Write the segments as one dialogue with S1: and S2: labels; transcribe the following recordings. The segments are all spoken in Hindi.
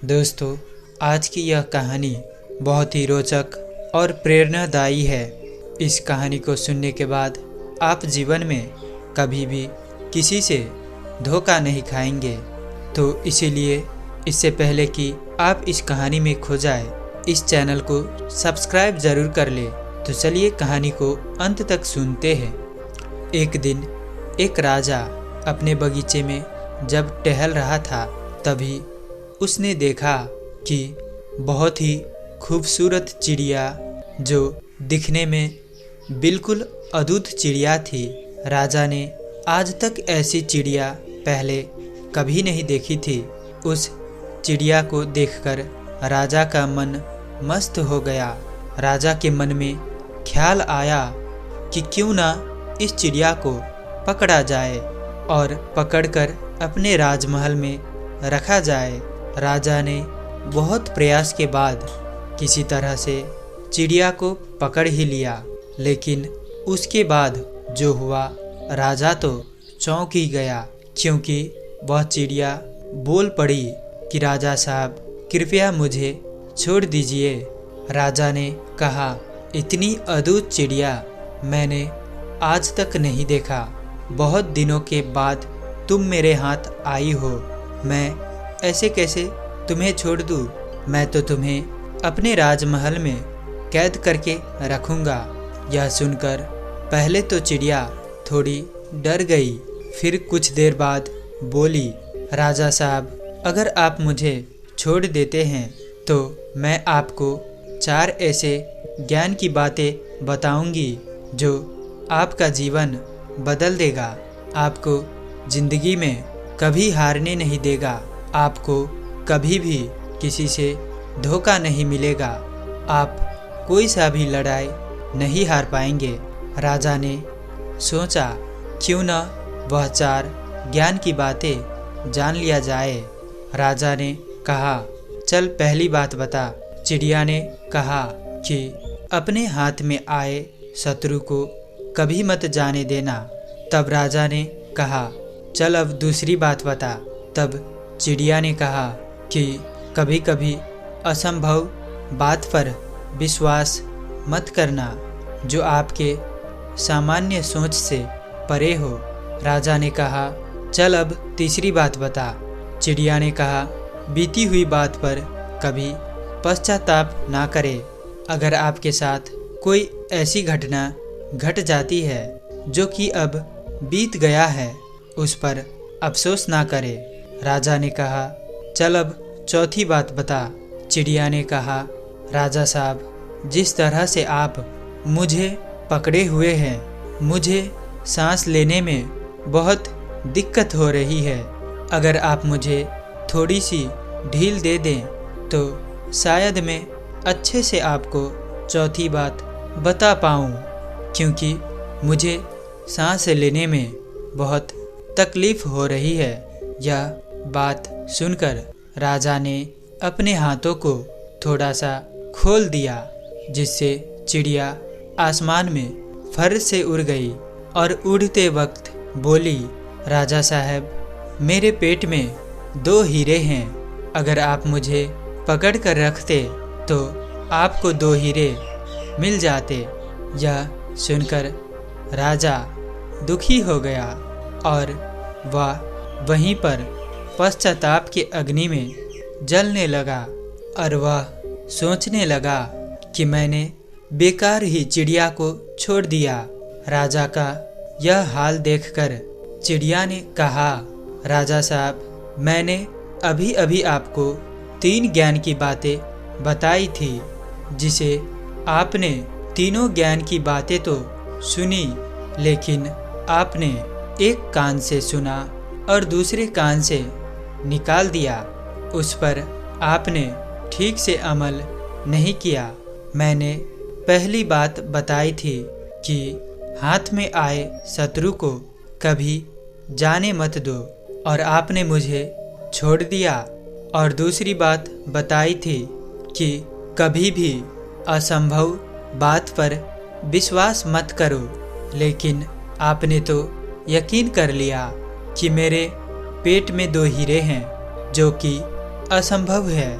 S1: दोस्तों, आज की यह कहानी बहुत ही रोचक और प्रेरणादायी है। इस कहानी को सुनने के बाद आप जीवन में कभी भी किसी से धोखा नहीं खाएंगे। तो इसीलिए इससे पहले कि आप इस कहानी में खो जाए, इस चैनल को सब्सक्राइब ज़रूर कर ले। तो चलिए कहानी को अंत तक सुनते हैं। एक दिन एक राजा अपने बगीचे में जब टहल रहा था, तभी उसने देखा कि बहुत ही खूबसूरत चिड़िया, जो दिखने में बिल्कुल अद्भुत चिड़िया थी। राजा ने आज तक ऐसी चिड़िया पहले कभी नहीं देखी थी। उस चिड़िया को देखकर राजा का मन मस्त हो गया। राजा के मन में ख्याल आया कि क्यों ना इस चिड़िया को पकड़ा जाए और पकड़कर अपने राजमहल में रखा जाए। राजा ने बहुत प्रयास के बाद किसी तरह से चिड़िया को पकड़ ही लिया, लेकिन उसके बाद जो हुआ, राजा तो चौंक ही गया, क्योंकि वह चिड़िया बोल पड़ी कि राजा साहब, कृपया मुझे छोड़ दीजिए। राजा ने कहा, इतनी अद्भुत चिड़िया मैंने आज तक नहीं देखा। बहुत दिनों के बाद तुम मेरे हाथ आई हो, मैं ऐसे कैसे तुम्हें छोड़ दूँ? मैं तो तुम्हें अपने राजमहल में कैद करके रखूँगा। यह सुनकर पहले तो चिड़िया थोड़ी डर गई, फिर कुछ देर बाद बोली, राजा साहब, अगर आप मुझे छोड़ देते हैं तो मैं आपको 4 ऐसे ज्ञान की बातें बताऊंगी जो आपका जीवन बदल देगा, आपको ज़िंदगी में कभी हारने नहीं देगा, आपको कभी भी किसी से धोखा नहीं मिलेगा, आप कोई सा भी लड़ाई नहीं हार पाएंगे। राजा ने सोचा, क्यों न वह 4 ज्ञान की बातें जान लिया जाए। राजा ने कहा, चल पहली बात बता। चिड़िया ने कहा कि अपने हाथ में आए शत्रु को कभी मत जाने देना। तब राजा ने कहा, चल अब दूसरी बात बता। तब चिड़िया ने कहा कि कभी कभी असंभव बात पर विश्वास मत करना, जो आपके सामान्य सोच से परे हो। राजा ने कहा, चल अब तीसरी बात बता। चिड़िया ने कहा, बीती हुई बात पर कभी पश्चाताप ना करें। अगर आपके साथ कोई ऐसी घटना घट जाती है जो कि अब बीत गया है, उस पर अफसोस ना करें। राजा ने कहा, चल अब चौथी बात बता। चिड़िया ने कहा, राजा साहब, जिस तरह से आप मुझे पकड़े हुए हैं, मुझे सांस लेने में बहुत दिक्कत हो रही है। अगर आप मुझे थोड़ी सी ढील दे दें तो शायद मैं अच्छे से आपको चौथी बात बता पाऊँ, क्योंकि मुझे सांस लेने में बहुत तकलीफ़ हो रही है। यह बात सुनकर राजा ने अपने हाथों को थोड़ा सा खोल दिया, जिससे चिड़िया आसमान में फर से उड़ गई और उड़ते वक्त बोली, राजा साहब, मेरे पेट में 2 हीरे हैं। अगर आप मुझे पकड़ कर रखते तो आपको 2 हीरे मिल जाते। यह सुनकर राजा दुखी हो गया और वह वहीं पर पश्चाताप के अग्नि में जलने लगा और वह सोचने लगा कि मैंने बेकार ही चिड़िया को छोड़ दिया। राजा का यह हाल देखकर चिड़िया ने कहा, राजा साहब, मैंने अभी अभी आपको 3 ज्ञान की बातें बताई थी, जिसे आपने तीनों ज्ञान की बातें तो सुनी, लेकिन आपने एक कान से सुना और दूसरे कान से निकाल दिया। उस पर आपने ठीक से अमल नहीं किया। मैंने पहली बात बताई थी कि हाथ में आए शत्रु को कभी जाने मत दो, और आपने मुझे छोड़ दिया। और दूसरी बात बताई थी कि कभी भी असंभव बात पर विश्वास मत करो, लेकिन आपने तो यकीन कर लिया कि मेरे पेट में 2 हीरे हैं, जो कि असंभव है।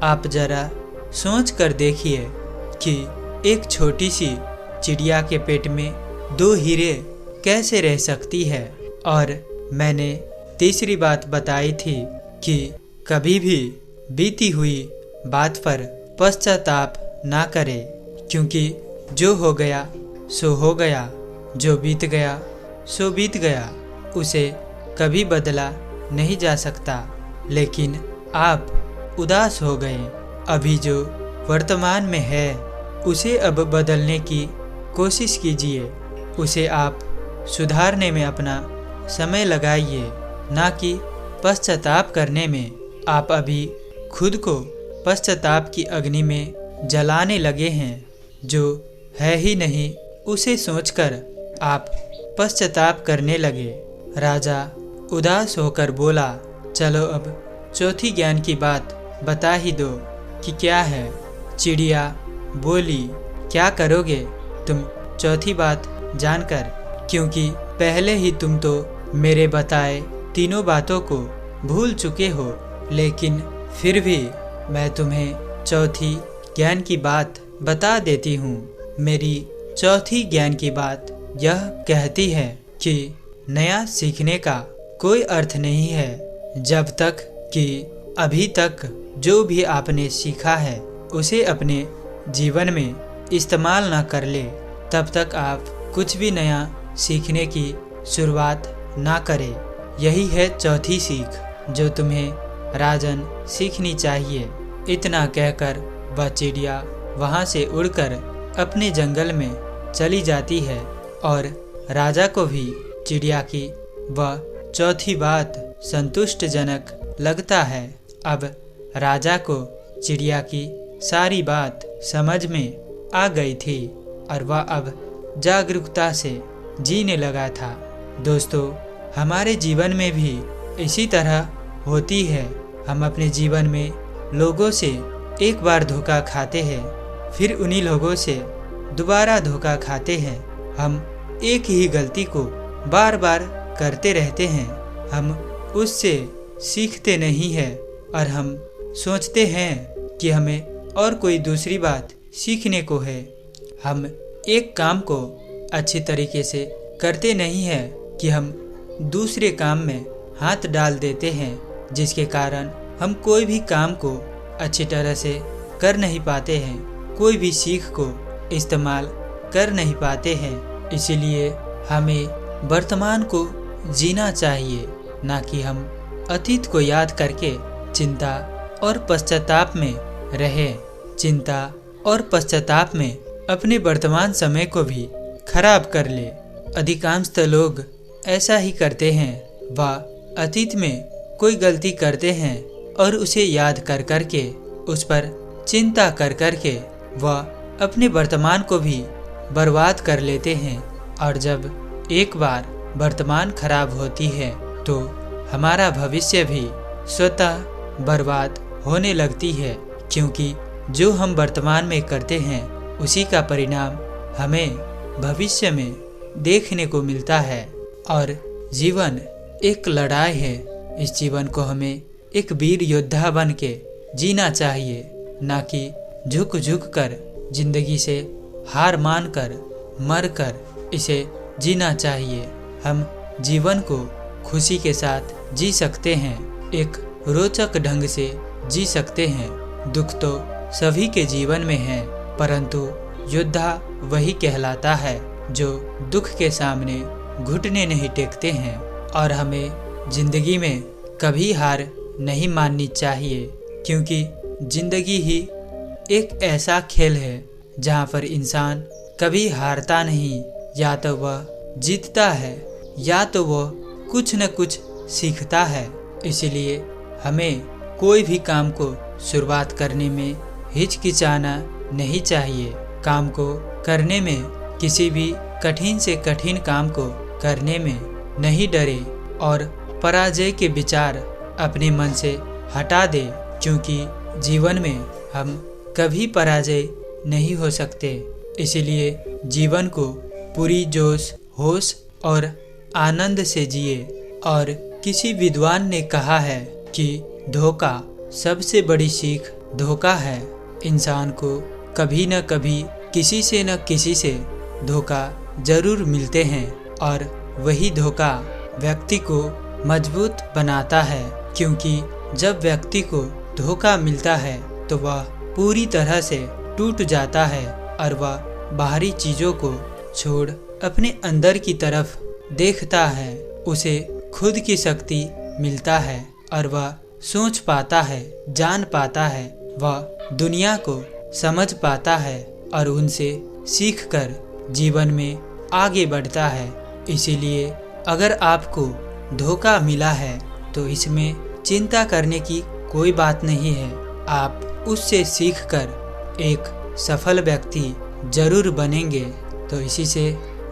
S1: आप जरा सोच कर देखिए कि एक छोटी सी चिड़िया के पेट में 2 हीरे कैसे रह सकती है। और मैंने तीसरी बात बताई थी कि कभी भी बीती हुई बात पर पश्चाताप ना करें, क्योंकि जो हो गया सो हो गया, जो बीत गया सो बीत गया, उसे कभी बदला नहीं जा सकता। लेकिन आप उदास हो गए, अभी जो वर्तमान में है उसे अब बदलने की कोशिश कीजिए, उसे आप सुधारने में अपना समय लगाइए, ना कि पश्चाताप करने में। आप अभी खुद को पश्चाताप की अग्नि में जलाने लगे हैं, जो है ही नहीं उसे सोचकर आप पश्चाताप करने लगे। राजा उदास होकर बोला, चलो अब चौथी ज्ञान की बात बता ही दो कि क्या है। चिड़िया बोली, क्या करोगे तुम चौथी बात जानकर, क्योंकि पहले ही तुम तो मेरे बताए तीनों बातों को भूल चुके हो। लेकिन फिर भी मैं तुम्हें चौथी ज्ञान की बात बता देती हूँ। मेरी चौथी ज्ञान की बात यह कहती है कि नया सीखने का कोई अर्थ नहीं है जब तक कि अभी तक जो भी आपने सीखा है उसे अपने जीवन में इस्तेमाल ना कर ले, तब तक आप कुछ भी नया सीखने की शुरुआत ना करें। यही है चौथी सीख जो तुम्हें राजन सीखनी चाहिए। इतना कहकर वह चिड़िया वहाँ से उड़कर अपने जंगल में चली जाती है और राजा को भी चिड़िया की वह चौथी बात संतुष्टजनक लगता है। अब राजा को चिड़िया की सारी बात समझ में आ गई थी और वह अब जागरूकता से जीने लगा था। दोस्तों, हमारे जीवन में भी इसी तरह होती है। हम अपने जीवन में लोगों से एक बार धोखा खाते हैं, फिर उन्हीं लोगों से दोबारा धोखा खाते हैं। हम एक ही गलती को बार बार करते रहते हैं। हम उससे सीखते नहीं हैं और हम सोचते हैं कि हमें और कोई दूसरी बात सीखने को है। हम एक काम को अच्छी तरीके से करते नहीं हैं कि हम दूसरे काम में हाथ डाल देते हैं, जिसके कारण हम कोई भी काम को अच्छी तरह से कर नहीं पाते हैं, कोई भी सीख को इस्तेमाल कर नहीं पाते हैं। इसीलिए हमें वर्तमान को जीना चाहिए, ना कि हम अतीत को याद करके चिंता और पश्चाताप में रहें। चिंता और पश्चाताप में अपने वर्तमान समय को भी खराब कर ले। अधिकांशतः लोग ऐसा ही करते हैं। वह अतीत में कोई गलती करते हैं और उसे याद कर कर के, उस पर चिंता कर कर के वह अपने वर्तमान को भी बर्बाद कर लेते हैं। और जब एक बार वर्तमान खराब होती है तो हमारा भविष्य भी स्वतः बर्बाद होने लगती है, क्योंकि जो हम वर्तमान में करते हैं उसी का परिणाम हमें भविष्य में देखने को मिलता है। और जीवन एक लड़ाई है। इस जीवन को हमें एक वीर योद्धा बन के जीना चाहिए, ना कि झुक झुक कर जिंदगी से हार मान कर मर कर इसे जीना चाहिए। हम जीवन को खुशी के साथ जी सकते हैं, एक रोचक ढंग से जी सकते हैं। दुख तो सभी के जीवन में है, परंतु योद्धा वही कहलाता है जो दुख के सामने घुटने नहीं टेकते हैं। और हमें जिंदगी में कभी हार नहीं माननी चाहिए, क्योंकि जिंदगी ही एक ऐसा खेल है जहाँ पर इंसान कभी हारता नहीं। या तो वह जीतता है या तो वह कुछ न कुछ सीखता है। इसलिए हमें कोई भी काम को शुरुआत करने में हिचकिचाना नहीं चाहिए। काम को करने में, किसी भी कठिन से कठिन काम को करने में नहीं डरे और पराजय के विचार अपने मन से हटा दे, क्योंकि जीवन में हम कभी पराजय नहीं हो सकते। इसलिए जीवन को पूरी जोश, होश और आनंद से जिए। और किसी विद्वान ने कहा है कि धोखा सबसे बड़ी सीख धोखा है। इंसान को कभी न कभी किसी से न किसी से धोखा जरूर मिलते हैं और वही धोखा व्यक्ति को मजबूत बनाता है, क्योंकि जब व्यक्ति को धोखा मिलता है तो वह पूरी तरह से टूट जाता है और वह बाहरी चीज़ों को छोड़ अपने अंदर की तरफ देखता है। उसे खुद की शक्ति मिलता है और वह सोच पाता है, जान पाता है, वह दुनिया को समझ पाता है और उनसे सीखकर जीवन में आगे बढ़ता है। इसीलिए अगर आपको धोखा मिला है तो इसमें चिंता करने की कोई बात नहीं है। आप उससे सीखकर एक सफल व्यक्ति जरूर बनेंगे। तो इसी से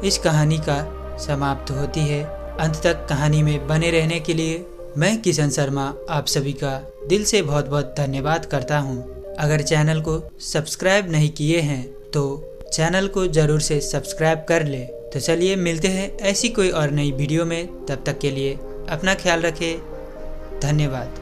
S1: इस कहानी का समाप्त होती है। अंत तक कहानी में बने रहने के लिए मैं किशन शर्मा आप सभी का दिल से बहुत बहुत धन्यवाद करता हूँ। अगर चैनल को सब्सक्राइब नहीं किए हैं तो चैनल को ज़रूर से सब्सक्राइब कर ले। तो चलिए मिलते हैं ऐसी कोई और नई वीडियो में। तब तक के लिए अपना ख्याल रखें। धन्यवाद।